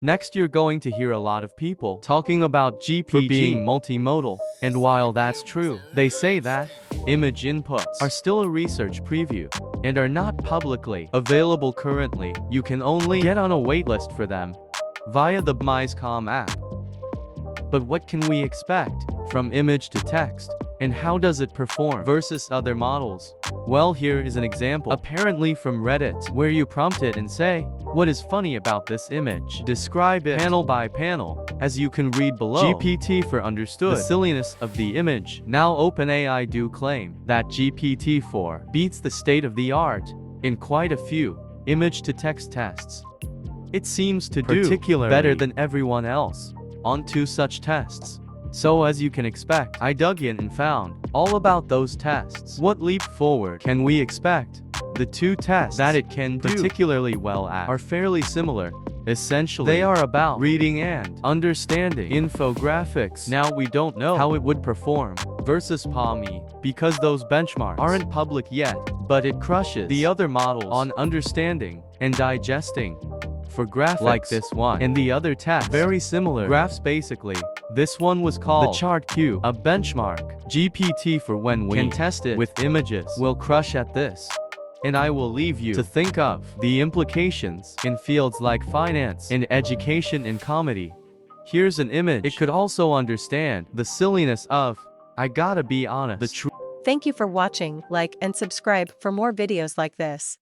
Next, you're going to hear a lot of people talking about GPT being multimodal, and while that's true, they say that image inputs are still a research preview and are not publicly available currently. You can only get on a waitlist for them via the MISCOM app. But what can we expect from image to text, and how does it perform versus other models? Well, here is an example, apparently from Reddit, where you prompt it and say, "What is funny about this image? Describe it panel by panel." As you can read below, GPT-4 understood the silliness of the image. Now OpenAI do claim that GPT-4 beats the state-of-the-art in quite a few image-to-text tests. It seems to do particularly better than everyone else on 2 such tests. So as you can expect, I dug in and found all about those tests. What leap forward can we expect? The 2 tests that it can do particularly well at are fairly similar. Essentially, they are about reading and understanding infographics. Now we don't know how it would perform versus PaLM because those benchmarks aren't public yet, but it crushes the other models on understanding and digesting. For graphics like this one and the other test, very similar graphs basically. This one was called the chart queue, a benchmark. GPT-4 when we can test it with images will crush at this. And I will leave you to think of the implications in fields like finance and education and comedy. Here's an image. It could also understand the silliness of, I gotta be honest, the truth. Thank you for watching, like and subscribe for more videos like this.